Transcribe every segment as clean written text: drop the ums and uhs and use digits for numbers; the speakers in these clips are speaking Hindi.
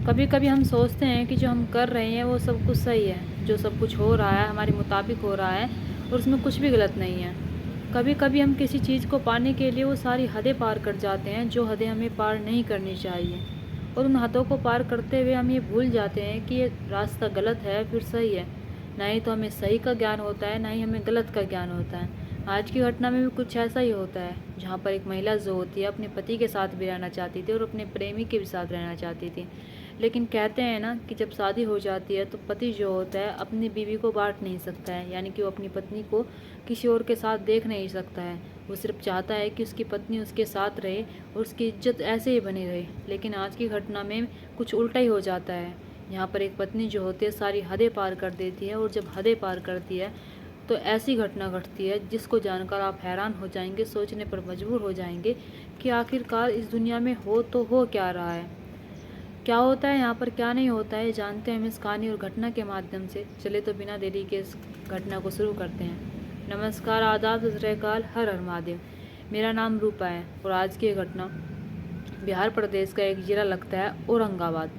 कभी कभी हम सोचते हैं कि जो हम कर रहे हैं वो सब कुछ सही है, जो सब कुछ हो रहा है हमारे मुताबिक हो रहा है और उसमें कुछ भी गलत नहीं है। कभी कभी हम किसी चीज़ को पाने के लिए वो सारी हदें पार कर जाते हैं जो हदें हमें पार नहीं करनी चाहिए, और उन हदों को पार करते हुए हम ये भूल जाते हैं कि ये रास्ता गलत है फिर सही है। ना ही तो हमें सही का ज्ञान होता है, ना ही हमें गलत का ज्ञान होता है। आज की घटना में भी कुछ ऐसा ही होता है, जहाँ पर एक महिला जो होती है अपने पति के साथ भी रहना चाहती थी और अपने प्रेमी के भी साथ रहना चाहती थी। लेकिन कहते हैं ना कि जब शादी हो जाती है तो पति जो होता है अपनी बीवी को बांट नहीं सकता है, यानी कि वो अपनी पत्नी को किसी और के साथ देख नहीं सकता है। वो सिर्फ चाहता है कि उसकी पत्नी उसके साथ रहे और उसकी इज्जत ऐसे ही बनी रहे। लेकिन आज की घटना में कुछ उल्टा ही हो जाता है। यहाँ पर एक पत्नी जो होती है सारी हदें पार कर देती है, और जब हदें पार करती है तो ऐसी घटना घटती है जिसको जानकर आप हैरान हो जाएंगे, सोचने पर मजबूर हो जाएंगे कि आखिरकार इस दुनिया में हो तो हो क्या रहा है, क्या होता है यहाँ पर, क्या नहीं होता है, जानते हैं हम इस कहानी और घटना के माध्यम से। चले तो बिना देरी के इस घटना को शुरू करते हैं। नमस्कार, आदाब, सत श्री अकाल, हर हर महादेव। मेरा नाम रूपा है और आज की घटना बिहार प्रदेश का एक ज़िला लगता है औरंगाबाद,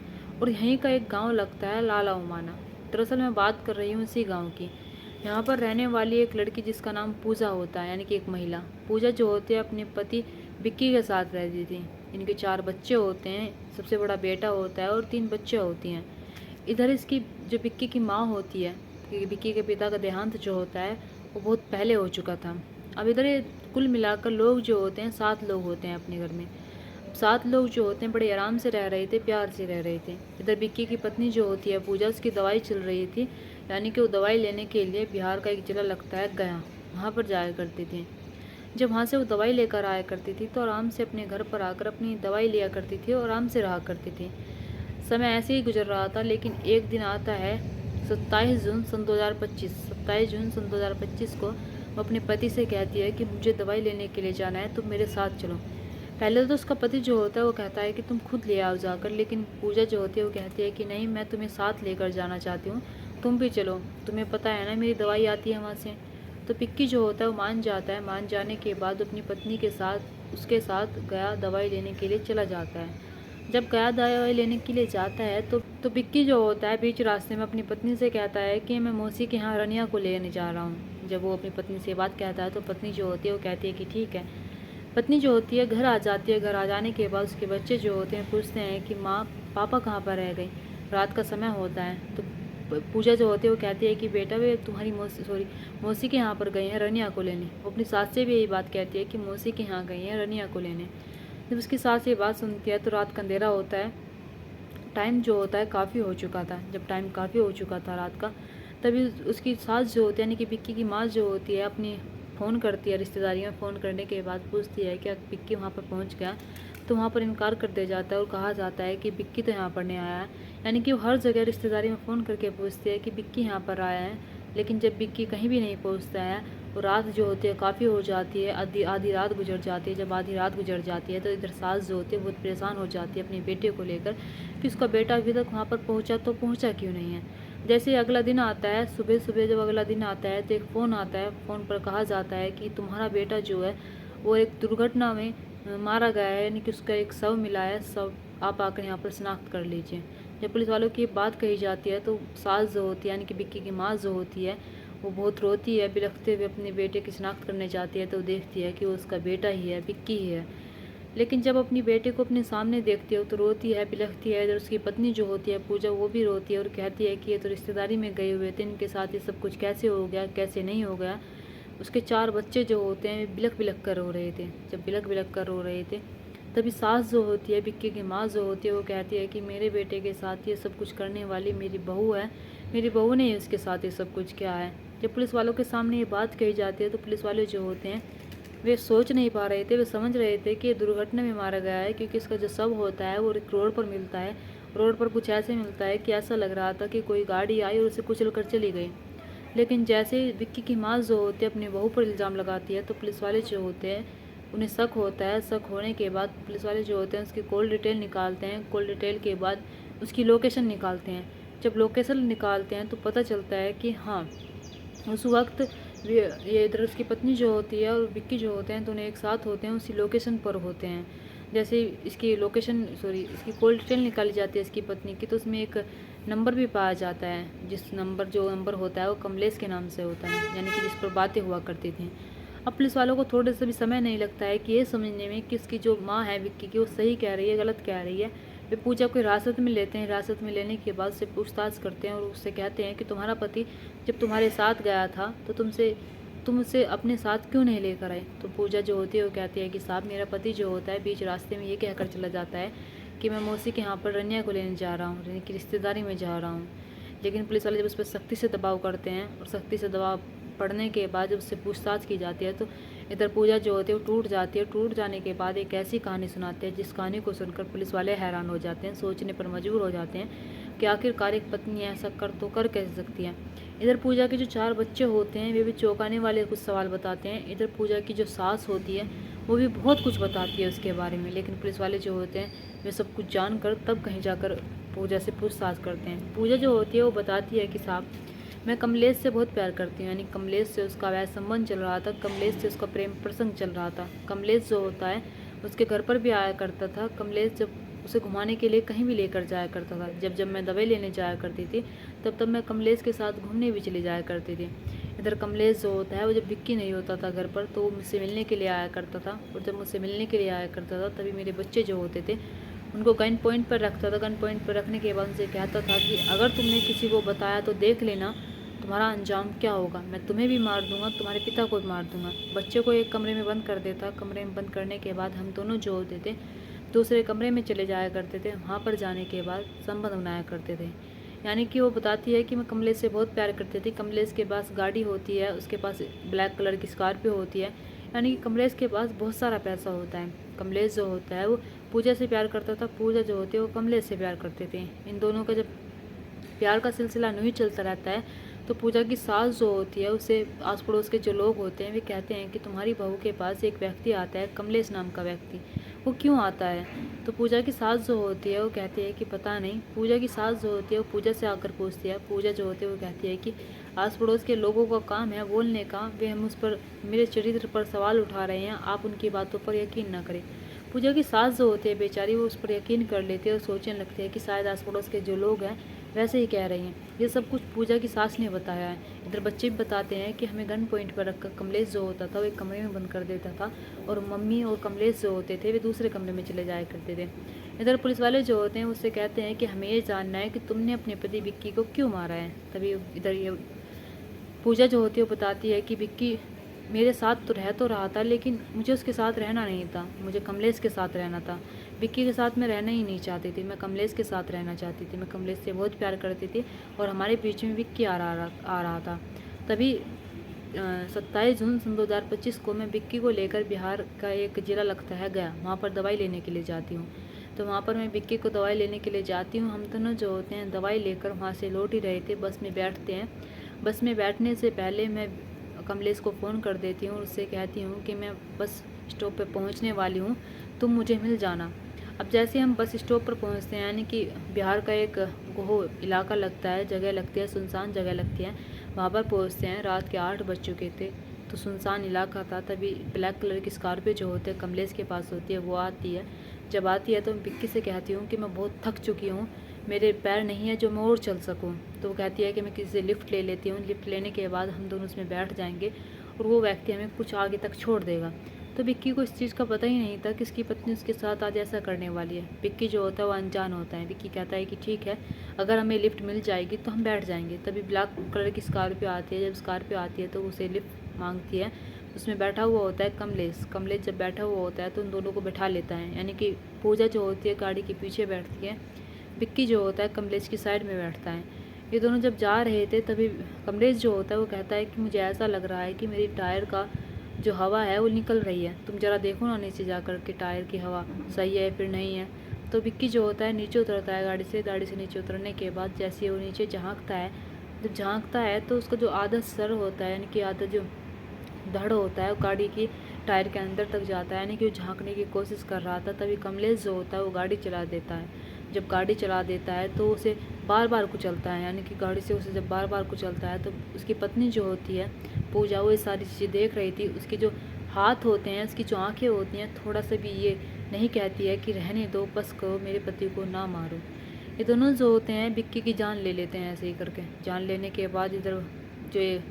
और यहीं का एक गांव लगता है लाला उमाना। दरअसल मैं बात कर रही हूँ इसी गांव की। यहाँ पर रहने वाली एक लड़की जिसका नाम पूजा होता है, यानी कि एक महिला। पूजा जो होती है अपने पति विक्की के साथ रहती थी। इनके 4 बच्चे होते हैं, सबसे बड़ा बेटा होता है और 3 बच्चे होती हैं। इधर इसकी जो विक्की की माँ होती है, क्योंकि विक्की के पिता का देहांत जो होता है वो बहुत पहले हो चुका था। अब इधर ये कुल मिलाकर लोग जो होते हैं 7 लोग होते हैं अपने घर में। 7 लोग जो होते हैं बड़े आराम से रह रहे थे, प्यार से रह रहे थे। इधर विक्की की पत्नी जो होती है पूजा, उसकी दवाई चल रही थी, यानी कि वो दवाई लेने के लिए बिहार का एक जिला लगता है गया, वहाँ पर जाया करती थी। जब वहाँ से वो दवाई लेकर आया करती थी तो आराम से अपने घर पर आकर अपनी दवाई लिया करती थी और आराम से रहा करती थी। समय ऐसे ही गुजर रहा था, लेकिन एक दिन आता है 27 जून सन 2025। 27 जून सन 2025 को वो अपने पति से कहती है कि मुझे दवाई लेने के लिए जाना है, तुम मेरे साथ चलो। पहले तो उसका पति जो होता है वो कहता है कि तुम खुद ले आओ जाकर, लेकिन पूजा जो होती है वो कहती है कि नहीं, मैं तुम्हें साथ लेकर जाना चाहती हूँ, तुम भी चलो, तुम्हें पता है ना मेरी दवाई आती है वहाँ से। तो पिक्की जो होता है वो मान जाता है। मान जाने के बाद अपनी पत्नी के साथ उसके साथ गया दवाई लेने के लिए चला जाता है। जब गया दवाई लेने के लिए जाता है तो पिक्की जो होता है बीच रास्ते में अपनी पत्नी से कहता है कि मैं मौसी के यहाँ रनिया को लेने जा रहा हूँ। जब वो अपनी पत्नी से बात कहता है तो पत्नी जो होती है वो कहती है कि ठीक है। पत्नी जो होती है घर आ जाती है। घर आ जाने के बाद उसके बच्चे जो होते हैं पूछते हैं कि माँ, पापा कहाँ पर रह गई। रात का समय होता है तो पूजा जो होती है वो कहती है कि बेटा वे तुम्हारी मौसी के यहाँ पर गए हैं रनिया को लेने। वो अपनी सास से भी यही बात कहती है कि मौसी के यहाँ गई हैं रनिया को लेने। जब उसकी सास ये बात सुनती है तो रात का अंधेरा होता है, टाइम जो होता है काफ़ी हो चुका था। जब टाइम काफ़ी हो चुका था रात का, तभी उसकी सास जो होती है यानी कि विक्की की माँ जो होती है अपनी फ़ोन करती है, रिश्तेदारी में फ़ोन करने के बाद पूछती है कि विक्की वहाँ पर पहुँच गया। तो वहाँ पर इनकार कर दिया जाता है और कहा जाता है कि विक्की तो यहाँ पर नहीं आया है। यानी कि वो हर जगह रिश्तेदारी में फ़ोन करके पूछती है कि विक्की यहाँ पर आया है, लेकिन जब विक्की कहीं भी नहीं पहुँचता है और रात जो होती है काफ़ी हो जाती है, आधी आधी रात गुजर जाती है। जब आधी रात गुजर जाती है तो इधर सास जो होती है बहुत परेशान हो जाती है अपने बेटे को लेकर कि उसका बेटा अभी तक वहाँ पर पहुँचा तो पहुँचा क्यों नहीं है। जैसे ही अगला दिन आता है, सुबह सुबह जब अगला दिन आता है तो एक फ़ोन आता है। फ़ोन पर कहा जाता है कि तुम्हारा बेटा जो है वो एक दुर्घटना में मारा गया है, यानी कि उसका एक शव मिला है, शव आप आकर यहाँ पर शिनाख्त कर लीजिए। जब पुलिस वालों की बात कही जाती है तो सास जो होती है यानी कि विक्की की माँ जो होती है वो बहुत रोती है, बिलखते हुए अपने बेटे की शिनाख्त करने जाती है तो देखती है कि वो उसका बेटा ही है, विक्की ही है। लेकिन जब अपनी बेटे को अपने सामने देखती है तो रोती है, बिलखती है। इधर उसकी पत्नी जो होती है पूजा, वो भी रोती है और कहती है कि ये तो रिश्तेदारी में गए हुए थे, इनके साथ ये सब कुछ कैसे हो गया, कैसे नहीं हो गया। उसके 4 बच्चे जो होते हैं बिलख बिलख कर रो रहे थे। जब बिलख बिलख कर रो रहे थे तभी सास जो होती है, विक्की की माँ जो होती है, वो कहती है कि मेरे बेटे के साथ ये सब कुछ करने वाली मेरी बहू है, मेरी बहू ने उसके साथ ये सब कुछ किया है। जब पुलिस वालों के सामने ये बात कही जाती है तो पुलिस वाले जो होते हैं वे सोच नहीं पा रहे थे, वे समझ रहे थे कि ये दुर्घटना में मारा गया है, क्योंकि इसका जो शव होता है वो एक रोड पर मिलता है। रोड पर कुछ ऐसे मिलता है कि ऐसा लग रहा था कि कोई गाड़ी आई और उसे कुचल कर चली गई। लेकिन जैसे ही विक्की की माँ जो होती है अपनी बहू पर इल्ज़ाम लगाती है तो पुलिस वाले जो होते हैं उन्हें शक होता है। शक होने के बाद पुलिस वाले जो होते हैं उसकी कॉल डिटेल निकालते हैं। कॉल डिटेल के बाद उसकी लोकेशन निकालते हैं। जब लोकेशन निकालते हैं तो पता चलता है कि हाँ, उस वक्त ये इधर उसकी पत्नी जो होती है और विक्की जो होते हैं दोनों एक साथ होते हैं, उसी लोकेशन पर होते हैं। जैसे इसकी लोकेशन इसकी कॉल डिटेल निकाली जाती है इसकी पत्नी की, तो उसमें एक नंबर भी पाया जाता है, जो नंबर होता है वो कमलेश के नाम से होता है, यानी कि जिस पर बातें हुआ करती थी। अब पुलिस वालों को थोड़े से भी समय नहीं लगता है कि ये समझने में कि उसकी जो माँ है विक्की की, वो सही कह रही है गलत कह रही है। वे पूजा को हिरासत में लेते हैं, हिरासत में लेने के बाद उससे पूछताछ करते हैं और उससे कहते हैं कि तुम्हारा पति जब तुम्हारे साथ गया था तो तुम उसे अपने साथ क्यों नहीं लेकर आए। तो पूजा जो होती है वो कहती है कि साहब, मेरा पति जो होता है बीच रास्ते में ये कहकर चला जाता है कि मैं मौसी के यहाँ पर रनिया को लेने जा रहा हूँ, रनिया की रिश्तेदारी में जा रहा हूँ। लेकिन पुलिस वाले जब उस पर सख्ती से दबाव करते हैं और सख्ती से दबाव पड़ने के बाद जब उससे पूछताछ की जाती है तो इधर पूजा जो होती है वो टूट जाती है। टूट जाने के बाद एक ऐसी कहानी सुनाते हैं जिस कहानी को सुनकर पुलिस वाले हैरान हो जाते हैं, सोचने पर मजबूर हो जाते हैं कि आखिरकार एक पत्नी ऐसा कर कैसे सकती है। इधर पूजा के जो 4 बच्चे होते हैं वे भी चौंकाने वाले कुछ सवाल बताते हैं। इधर पूजा की जो सास होती है वो भी बहुत कुछ बताती है उसके बारे में, लेकिन पुलिस वाले जो होते हैं वे सब कुछ जानकर तब कहीं जाकर पूजा से पूछताछ करते हैं। पूजा जो होती है वो बताती है कि साहब, मैं कमलेश से बहुत प्यार करती हूँ, यानी कमलेश से उसका वैसा संबंध चल रहा था, कमलेश से उसका प्रेम प्रसंग चल रहा था। कमलेश जो होता है उसके घर पर भी आया करता था। कमलेश जब उसे घुमाने के लिए कहीं भी लेकर जाया करता था। जब मैं दवाई लेने जाया करती थी तब मैं कमलेश के साथ घूमने भी चली जाया करती थी। इधर कमलेश जो होता है वो जब विक्की नहीं होता था घर पर तो वो मुझसे मिलने के लिए आया करता था, और जब मुझसे मिलने के लिए आया करता था तभी मेरे बच्चे जो होते थे उनको गन पॉइंट पर रखता था। गन पॉइंट पर रखने के बाद उनसे कहता था कि अगर तुमने किसी को बताया तो देख लेना तुम्हारा अंजाम क्या होगा, मैं तुम्हें भी मार दूंगा, तुम्हारे पिता को भी मार दूंगा। बच्चे को एक कमरे में बंद कर देता। कमरे में बंद करने के बाद हम दोनों जो होते थे दूसरे कमरे में चले जाया करते थे। वहाँ पर जाने के बाद संबंध बनाया करते थे। यानी कि वो बताती है कि मैं कमलेश से बहुत प्यार करती थी। कमलेश के पास गाड़ी होती है, उसके पास ब्लैक कलर की स्कॉर्पियो होती है, यानी कि कमलेश के पास बहुत सारा पैसा होता है। कमलेश जो होता है वो पूजा से प्यार करता था, पूजा जो होती है वो कमलेश से प्यार करते थे। इन दोनों का जब प्यार का सिलसिला यूँ ही चलता रहता है तो पूजा की सास जो होती है उसे आस पड़ोस के जो लोग होते हैं वे कहते हैं कि तुम्हारी बहू के पास एक व्यक्ति आता है, कमलेश नाम का व्यक्ति, वो क्यों आता है। तो पूजा की सास जो होती है वो कहती है कि पता नहीं। पूजा की सास जो होती है वो पूजा से आकर पूछती है। पूजा जो होती है वो कहती है कि आस पड़ोस के लोगों का काम है बोलने का, वे हम उस पर मेरे चरित्र पर सवाल उठा रहे हैं, आप उनकी बातों पर यकीन ना करें। पूजा की सास जो होती है बेचारी वो उस पर यकीन कर लेती है और सोचने लगती है कि शायद आस पड़ोस के जो लोग हैं वैसे ही कह रही हैं। ये सब कुछ पूजा की सास ने बताया है। इधर बच्चे भी बताते हैं कि हमें गन पॉइंट पर रखकर कमलेश जो होता था वो एक कमरे में बंद कर देता था और मम्मी और कमलेश जो होते थे वे दूसरे कमरे में चले जाया करते थे। इधर पुलिस वाले जो होते हैं उससे कहते हैं कि हमें ये जानना है कि तुमने अपने पति विक्की को क्यों मारा है। तभी इधर ये पूजा जो होती है वो बताती है कि विक्की मेरे साथ तो रह तो रहा था, लेकिन मुझे उसके साथ रहना नहीं था, मुझे कमलेश के साथ रहना था। विक्की के साथ मैं रहना ही नहीं चाहती थी, मैं कमलेश के साथ रहना चाहती थी। मैं कमलेश से बहुत प्यार करती थी और हमारे बीच में विक्की आ रहा था। तभी 27 जून सन 2025 को मैं विक्की को लेकर बिहार का एक ज़िला लगता है गया, वहाँ पर दवाई लेने के लिए जाती हूँ। तो वहाँ पर मैं विक्की को दवाई लेने के लिए जाती हूँ। हम दोनों जो होते हैं दवाई लेकर वहाँ से लौट ही रहे थे, बस में बैठते हैं। बस में बैठने से पहले मैं कमलेश को फ़ोन कर देती हूँ, उससे कहती हूँ कि मैं बस स्टॉप पर पहुँचने वाली हूँ, तुम मुझे मिल जाना। अब जैसे हम बस स्टॉप पर पहुँचते हैं, यानी कि बिहार का एक गोह इलाका लगता है, जगह लगती है, सुनसान जगह लगती है, वहाँ पर पहुँचते हैं। रात के 8 बज चुके थे तो सुनसान इलाका था। तभी ब्लैक कलर की स्कॉर्पियो जो होती है कमलेश के पास होती है वो आती है। जब आती है तो मैं विक्की से कहती हूँ कि मैं बहुत थक चुकी हूँ, मेरे पैर नहीं है जो मैं और चल सकूँ। तो वो कहती है कि मैं किसी से लिफ्ट ले लेती हूँ, लिफ्ट लेने के बाद हम दोनों उसमें बैठ जाएंगे और वो व्यक्ति हमें कुछ आगे तक छोड़ देगा। तो विक्की को इस चीज़ का पता ही नहीं था कि इसकी पत्नी उसके साथ आज ऐसा करने वाली है। विक्की जो होता है वो अनजान होता है। विक्की कहता है कि ठीक है, अगर हमें लिफ्ट मिल जाएगी तो हम बैठ जाएंगे। तभी ब्लैक कलर की स्कॉर्पियो आती है। जब स्कॉर्पियो आती है तो उसे लिफ्ट मांगती है। उसमें बैठा हुआ होता है कमलेश। कमलेश जब बैठा हुआ होता है तो उन दोनों को बैठा लेता है, यानी कि पूजा जो होती है गाड़ी के पीछे बैठती है, विक्की जो होता है कमलेश की साइड में बैठता है। ये दोनों जब जा रहे थे तभी कमलेश जो होता है वो कहता है कि मुझे ऐसा लग रहा है कि मेरी टायर का जो हवा है वो निकल रही है, तुम ज़रा देखो ना नीचे जाकर के टायर की हवा सही है फिर नहीं है। तो विक्की जो होता है नीचे उतरता है गाड़ी से नीचे उतरने के बाद जैसे वो नीचे झांकता है, जब झांकता है तो उसका जो आधा सर होता है, यानी कि आधा जो धड़ होता है वो गाड़ी की टायर के अंदर तक जाता है, यानी कि वो झांकने की कोशिश कर रहा था। तभी कमलेश जो होता है वो गाड़ी चला देता है। जब गाड़ी चला देता है तो उसे बार बार कुचलता है, यानी कि गाड़ी से उसे जब बार बार कुचलता है तो उसकी पत्नी जो होती है पूजा वो ये सारी चीज़ें देख रही थी। उसके जो हाथ होते हैं, उसकी जो आँखें होती हैं, थोड़ा सा भी ये नहीं कहती है कि रहने दो, बस करो, मेरे पति को ना मारो। ये दोनों जो होते हैं विक्की की जान ले लेते हैं ऐसे ही करके। जान लेने के बाद इधर जो ये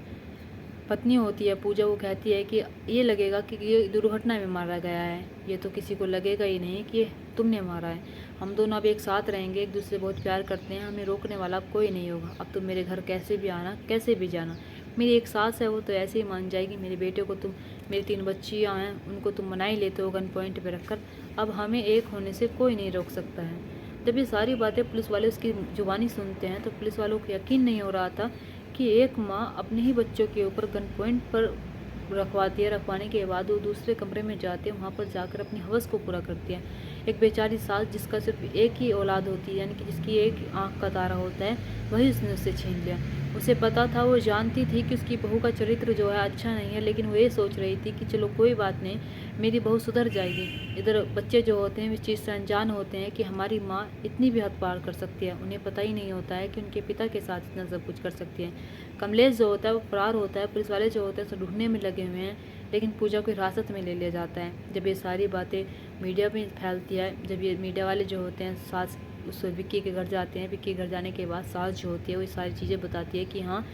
पत्नी होती है पूजा, वो कहती है कि ये लगेगा कि ये दुर्घटना में मारा गया है, ये तो किसी को लगेगा ही नहीं कि ये तुमने मारा है। हम दोनों अब एक साथ रहेंगे, एक दूसरे से बहुत प्यार करते हैं, हमें रोकने वाला कोई नहीं होगा। अब तुम मेरे घर कैसे भी आना, कैसे भी जाना। मेरी एक सास है, वो तो ऐसे ही मान जाएगी। मेरे बेटे को तुम, मेरी 3 बच्चियाँ हैं, उनको तुम मना ही लेते हो गन पॉइंट पर रखकर। अब हमें एक होने से कोई नहीं रोक सकता है। जब ये सारी बातें पुलिस वाले उसकी जुबानी सुनते हैं तो पुलिस वालों को यकीन नहीं हो रहा था कि एक माँ अपने ही बच्चों के ऊपर गन पॉइंट पर रखवाती है। रखवाने के बाद वो दूसरे कमरे में जाते हैं, वहाँ पर जाकर अपनी हवस को पूरा करती है। एक बेचारी सास जिसका सिर्फ एक ही औलाद होती है, यानी कि जिसकी एक आंख का तारा होता है, वही उसने उससे छीन लिया। उसे पता था, वो जानती थी कि उसकी बहू का चरित्र जो है अच्छा नहीं है, लेकिन वो ये सोच रही थी कि चलो कोई बात नहीं, मेरी बहू सुधर जाएगी। इधर बच्चे जो होते हैं वे चीज़ से अनजान होते हैं कि हमारी माँ इतनी भी हद पार कर सकती है। उन्हें पता ही नहीं होता है कि उनके पिता के साथ इतना सब कुछ कर सकती है। कमलेश जो होता है वो फरार होता है। पुलिस वाले जो होते हैं उसे ढूंढने में लगे हुए हैं, लेकिन पूजा को हिरासत में ले लिया जाता है। जब ये सारी बातें मीडिया में फैलती है, जब ये मीडिया वाले जो होते हैं सास उस विक्की के घर जाते हैं, विक्की के घर जाने के बाद सास जो होती है वो ये सारी चीज़ें बताती है कि हाँ,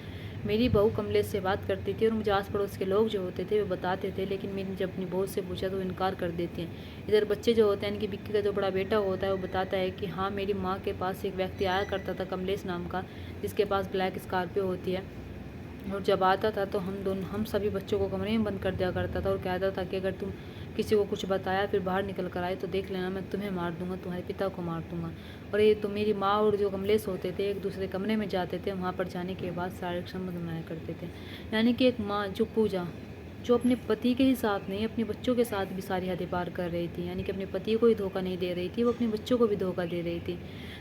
मेरी बहू कमलेश से बात करती थी और मुझे आस पड़ोस के लोग जो होते थे वो बताते थे, लेकिन मैंने जब अपनी बहू से पूछा तो वो इनकार कर देती हैं। इधर बच्चे जो होते हैं, इनकी विक्की का जो बड़ा बेटा होता है वो बताता है कि हाँ, मेरी माँ के पास एक व्यक्ति आया करता था कमलेश नाम का, जिसके पास ब्लैक स्कॉर्पियो होती है, और जब आता था तो हम सभी बच्चों को कमरे में बंद कर दिया करता था और कहता था कि अगर तुम किसी को कुछ बताया फिर बाहर निकल कर आए तो देख लेना, मैं तुम्हें मार दूंगा, तुम्हारे पिता को मार दूंगा। और ये तो मेरी माँ और जो कमलेश होते थे एक दूसरे कमरे में जाते थे, वहाँ पर जाने के बाद शारीरिक संबंध बनाया करते थे। यानी कि एक माँ जो पूजा, जो अपने पति के ही साथ नहीं अपने बच्चों के साथ भी सारी हदें पार कर रही थी, यानी कि अपने पति को ही धोखा नहीं दे रही थी, वो अपने बच्चों को भी धोखा दे रही थी।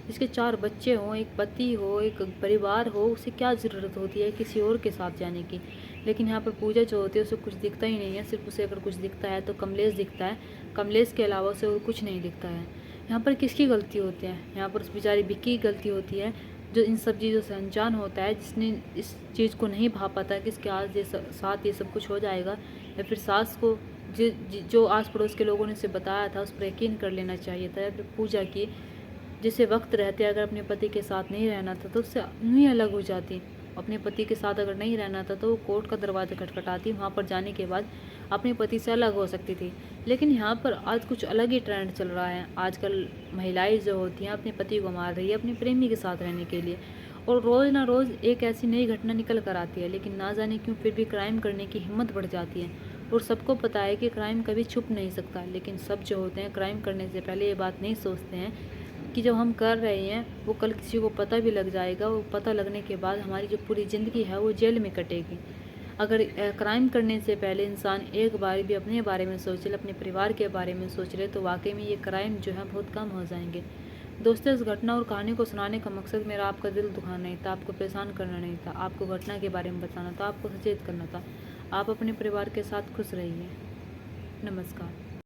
जिसके 4 बच्चे हों, एक पति हो, एक परिवार हो, उसे क्या ज़रूरत होती है किसी और के साथ जाने की। लेकिन यहाँ पर पूजा जो होती है उसे कुछ दिखता ही नहीं है, सिर्फ उसे अगर कुछ दिखता है तो कमलेश दिखता है, कमलेश के अलावा उसे और कुछ नहीं दिखता है। यहाँ पर किसकी गलती होती है? यहाँ पर उस बेचारी विक्की की गलती होती है, जो इन सब चीज़ों से अनजान होता है, जिसने इस चीज़ को नहीं भाप पाता कि इसके आज साथ ये सब कुछ हो जाएगा। या फिर सास को जो आस पड़ोस के लोगों ने उसे बताया था उस पर यकीन कर लेना चाहिए था। या फिर पूजा की, जिसे वक्त रहते अगर अपने पति के साथ नहीं रहना था तो उससे नहीं अलग हो जाती। अपने पति के साथ अगर नहीं रहना था तो वो कोर्ट का दरवाज़ा खटखटाती, वहाँ पर जाने के बाद अपने पति से अलग हो सकती थी। लेकिन यहाँ पर आज कुछ अलग ही ट्रेंड चल रहा है। आजकल महिलाएं जो होती हैं अपने पति को मार रही है अपने प्रेमी के साथ रहने के लिए, और रोज़ ना रोज़ एक ऐसी नई घटना निकल कर आती है। लेकिन ना जाने क्यों फिर भी क्राइम करने की हिम्मत बढ़ जाती है। और सबको पता है कि क्राइम कभी छुप नहीं सकता, लेकिन सब जो होते हैं क्राइम करने से पहले ये बात नहीं सोचते हैं कि जब हम कर रहे हैं वो कल किसी को पता भी लग जाएगा। वो पता लगने के बाद हमारी जो पूरी ज़िंदगी है वो जेल में कटेगी। अगर क्राइम करने से पहले इंसान एक बार भी अपने बारे में सोच ले, अपने परिवार के बारे में सोच ले, तो वाकई में ये क्राइम जो है बहुत कम हो जाएंगे। दोस्तों, इस घटना और कहानी को सुनाने का मकसद मेरा आपका दिल दुखाना नहीं था, आपको परेशान करना नहीं था, आपको घटना के बारे में बताना था, आपको सचेत करना था। आप अपने परिवार के साथ खुश रहिए। नमस्कार।